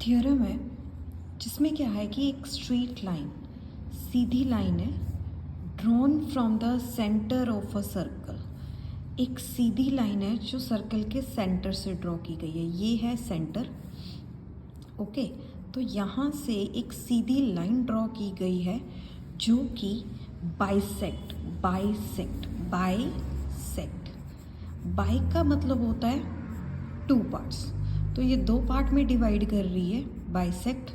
Theorem है जिसमें क्या है कि एक स्ट्रेट लाइन, सीधी लाइन है, drawn from the centre of a circle. एक सीधी लाइन है जो सर्कल के सेंटर से ड्रॉ की गई है। ये है सेंटर। ओके, तो यहाँ से एक सीधी लाइन ड्रॉ की गई है जो कि बाइसेक्ट बाई का मतलब होता है टू पार्ट्स। तो ये दो पार्ट में डिवाइड कर रही है। बाइसेक्ट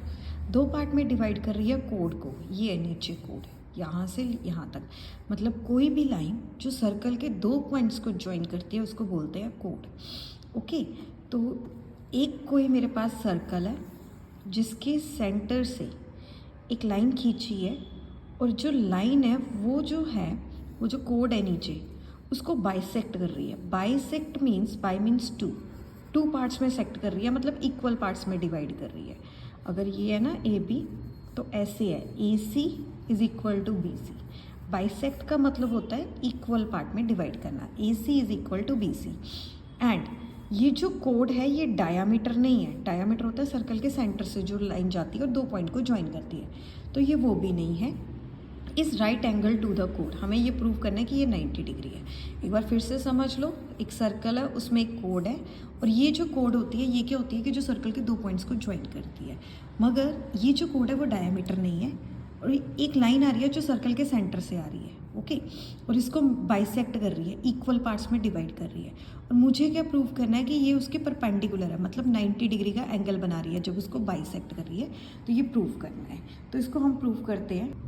दो पार्ट में डिवाइड कर रही है कोड को। ये नीचे कोड है, यहाँ से यहाँ तक, मतलब कोई भी लाइन जो सर्कल के दो पॉइंट्स को ज्वाइन करती है उसको बोलते हैं कोड। ओके, तो एक कोई मेरे पास सर्कल है जिसके सेंटर से एक लाइन खींची है, और जो लाइन है वो जो कोड है नीचे उसको बाइसेक्ट कर रही है। Bisect means, by means two parts में सेक्ट कर रही है, मतलब इक्वल पार्ट्स में डिवाइड कर रही है। अगर ये है ना ए बी, तो ऐसे है A C is equal to B C. Bisect का मतलब होता है इक्वल पार्ट में डिवाइड करना। A C is equal to B C. And ये जो कोड है ये डायामीटर नहीं है। डायामीटर होता है सर्कल के सेंटर से जो लाइन जाती है और दो पॉइंट को ज्वाइन करती है, तो ये वो भी नहीं है। इस राइट एंगल टू द कोड, हमें ये प्रूव करना है कि ये 90 डिग्री है। एक बार फिर से समझ लो, एक सर्कल है उसमें एक कोड है, और ये जो कोड होती है ये क्या होती है कि जो सर्कल के दो पॉइंट्स को ज्वाइन करती है। मगर ये जो कोड है वो डायमीटर नहीं है, और एक लाइन आ रही है जो सर्कल के सेंटर से आ रही है। ओके, और इसको बाइसेक्ट कर रही है, इक्वल पार्ट्स में डिवाइड कर रही है। और मुझे क्या प्रूव करना है कि ये उसके परपेंडिकुलर है, मतलब 90 डिग्री का एंगल बना रही है जब उसको बाइसेक्ट कर रही है। तो ये प्रूव करना है, तो इसको हम प्रूव करते हैं।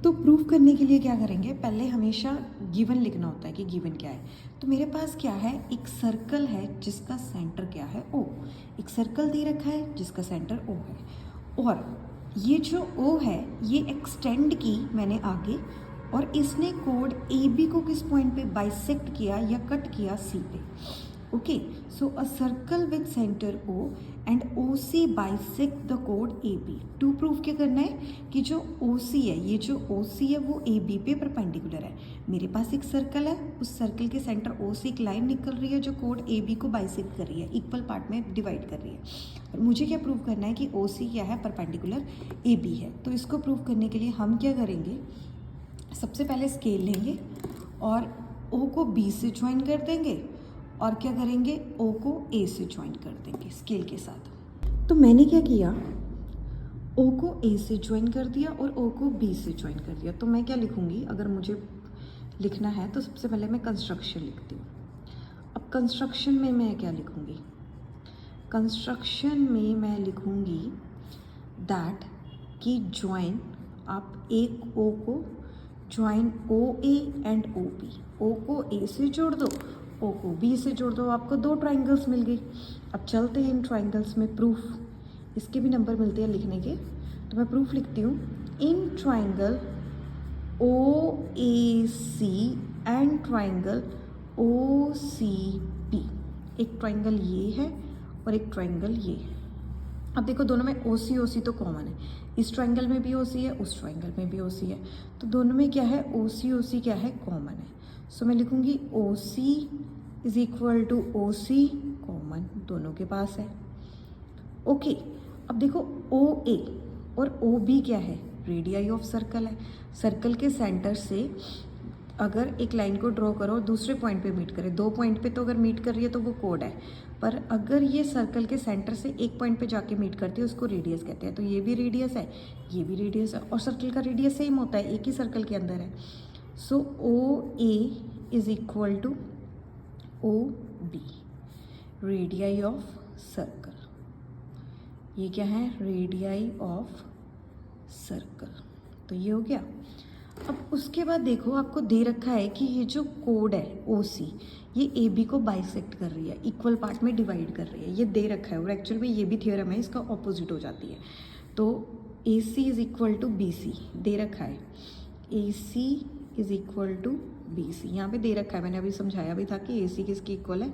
तो प्रूव करने के लिए क्या करेंगे, पहले हमेशा गिवन लिखना होता है कि गिवन क्या है। तो मेरे पास क्या है, एक सर्कल है जिसका सेंटर क्या है, ओ। एक सर्कल दे रखा है जिसका सेंटर ओ है, और ये जो ओ है ये एक्सटेंड की मैंने आगे, और इसने कोड ए बी को किस पॉइंट पे बाइसेक्ट किया या कट किया, सी पे। Okay, so a circle with centre O and O C bisect the कोड ए बी। टू प्रूफ क्या करना है कि जो ओ सी है, ये जो ओ सी है वो ए बी पे परपेंडिकुलर है। मेरे पास एक सर्कल है, उस सर्कल के सेंटर ओ से एक लाइन निकल रही है जो कोड ए बी को बाइसेक्ट कर रही है, इक्वल पार्ट में डिवाइड कर रही है। और मुझे क्या प्रूव करना है कि ओ सी क्या है, परपेंडिकुलर ए बी है। तो इसको प्रूव करने के लिए हम क्या करेंगे, सबसे पहले स्केल लेंगे और ओ को बी से ज्वाइन कर देंगे, और क्या करेंगे, ओ को ए से ज्वाइन कर देंगे स्केल के साथ। तो मैंने क्या किया, ओ को ए से ज्वाइन कर दिया और ओ को बी से ज्वाइन कर दिया। तो मैं क्या लिखूँगी, अगर मुझे लिखना है तो सबसे पहले मैं कंस्ट्रक्शन लिखती हूँ। अब कंस्ट्रक्शन में मैं क्या लिखूँगी, कंस्ट्रक्शन में मैं लिखूँगी दैट कि ज्वाइन, आप एक ओ को join O A and O B. O को ए से जोड़ दो, ओ को बी से जोड़ दो, आपको दो ट्राइंगल्स मिल गई। अब चलते हैं इन ट्राइंगल्स में प्रूफ, इसके भी नंबर मिलते हैं लिखने के। तो मैं प्रूफ लिखती हूँ, in triangle O A C and triangle O C B. एक ट्राइंगल ये है और एक ट्राइंगल ये है। अब देखो दोनों में ओ सी तो कॉमन है, इस ट्राइंगल में भी ओ सी है, उस ट्राइंगल में भी ओ सी है, तो दोनों में क्या है, ओ सी क्या है, कॉमन है। सो मैं लिखूँगी O C is equal to O C, common दोनों के पास है। ओके, अब देखो ओ ए और ओ बी क्या है, रेडियाई ऑफ सर्कल है। सर्कल के सेंटर से अगर एक लाइन को ड्रॉ करो और दूसरे पॉइंट पे मीट करे, दो पॉइंट पे तो अगर मीट कर रही है तो वो कोड है, पर अगर ये सर्कल के सेंटर से एक पॉइंट पे जाके मीट करती है उसको रेडियस कहते हैं। तो ये भी रेडियस है, ये भी रेडियस है, और सर्कल का रेडियस सेम होता है, एक ही सर्कल के अंदर है। So O A is equal to O B, radii of circle. ये क्या है, रेडियाई ऑफ सर्कल। तो ये हो गया। अब उसके बाद देखो आपको दे रखा है कि ये जो कोड है ओ सी, ये ए बी को बाइसेक्ट कर रही है, इक्वल पार्ट में डिवाइड कर रही है, ये दे रखा है। और एक्चुअल में ये भी थ्योरम है, इसका ऑपोजिट हो जाती है। तो A C is equal to B C दे रखा है, A C is equal to B C यहाँ पे दे रखा है। मैंने अभी समझाया भी था कि ए सी किसकी इक्वल है,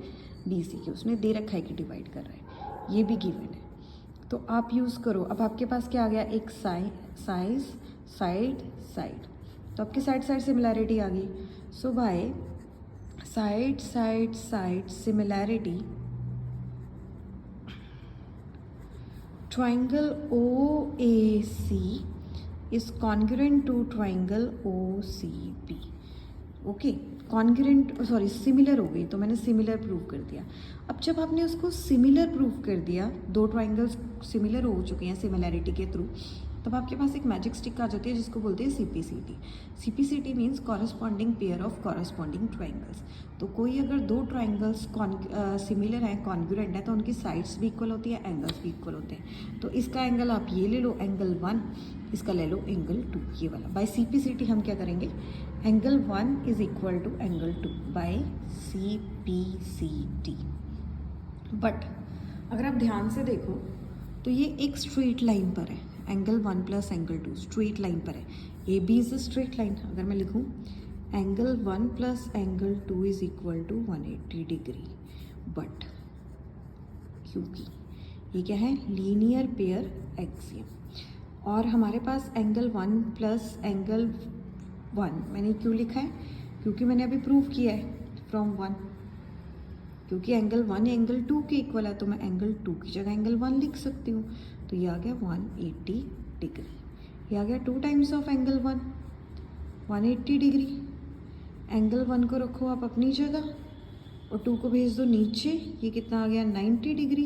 बी सी की, उसने दे रखा है कि डिवाइड कर रहा है, ये भी गिवन है। तो आप यूज़ करो। अब आपके पास क्या आ गया, एक साइड साइड, तो आपकी साइड सिमिलैरिटी आ गई। So by side similarity triangle OAC is congruent to triangle OCB. Okay, congruent sorry similar हो गई तो मैंने सिमिलर प्रूव कर दिया। अब जब आपने उसको सिमिलर प्रूव कर दिया, दो ट्राइंगल्स सिमिलर हो चुके हैं सिमिलैरिटी के थ्रू, तब आपके पास एक मैजिक स्टिक आ जाती है जिसको बोलते हैं CPCT। CPCT means corresponding pair of corresponding triangles. तो कोई अगर दो ट्राइंगल्स सिमिलर हैं, कॉन्ग्रुएंट है, तो उनकी साइड्स भी इक्वल होती है, एंगल्स भी इक्वल होते हैं। तो इसका एंगल आप ये ले लो एंगल 1, इसका ले लो एंगल 2, ये वाला। बाय CPCT हम क्या करेंगे, angle 1 is equal to angle 2 by CPCT। But अगर आप ध्यान से देखो तो ये एक स्ट्रेट लाइन पर है, angle 1 plus angle 2 straight line पर है। AB is a straight line. अगर मैं लिखूँ angle 1 plus angle 2 is equal to 180 degree, but क्योंकि ये क्या है, लीनियर पेयर एक्सियम, और हमारे पास एंगल 1 प्लस एंगल 1 मैंने क्यों लिखा है, क्योंकि मैंने अभी प्रूव किया है फ्रॉम 1, क्योंकि एंगल 1 एंगल 2 के इक्वल है, तो मैं एंगल 2 की जगह एंगल 1 लिख सकती हूँ। तो ये आ गया 180 डिग्री, ये आ गया 2 times of angle 1, 180 degree. Angle 1 को रखो आप अपनी जगह और 2 को भेज दो नीचे, ये कितना आ गया 90 डिग्री।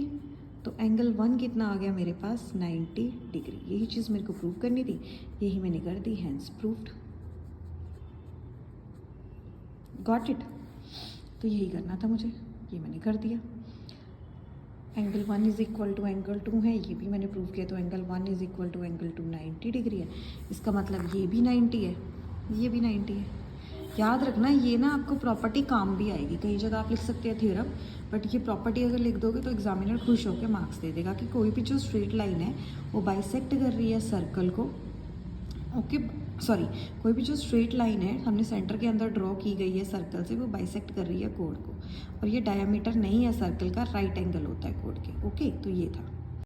तो एंगल 1 कितना आ गया मेरे पास 90 डिग्री। यही चीज़ मेरे को प्रूव करनी थी, यही मैंने कर दी, हैंस प्रूव्ड। Got it. तो यही करना था मुझे, ये मैंने कर दिया। Angle 1 is equal to angle 2 है, ये भी मैंने प्रूव किया। तो angle 1 is equal to angle 2 90 degree है, इसका मतलब ये भी 90 है, ये भी 90 है। याद रखना ये ना आपको प्रॉपर्टी काम भी आएगी, कई जगह आप लिख सकते हैं थ्योरम, बट ये प्रॉपर्टी अगर लिख दोगे तो एग्जामिनर खुश होकर मार्क्स दे देगा कि कोई भी जो स्ट्रेट लाइन है वो बाइसेक्ट कर रही है सर्कल को। ओके सॉरी, कोई भी जो स्ट्रेट लाइन है हमने सेंटर के अंदर ड्रॉ की गई है सर्कल से, वो बाइसेक्ट कर रही है कोड को, और ये डायमीटर नहीं है सर्कल का, राइट एंगल होता है कोड के। ओके, तो ये था।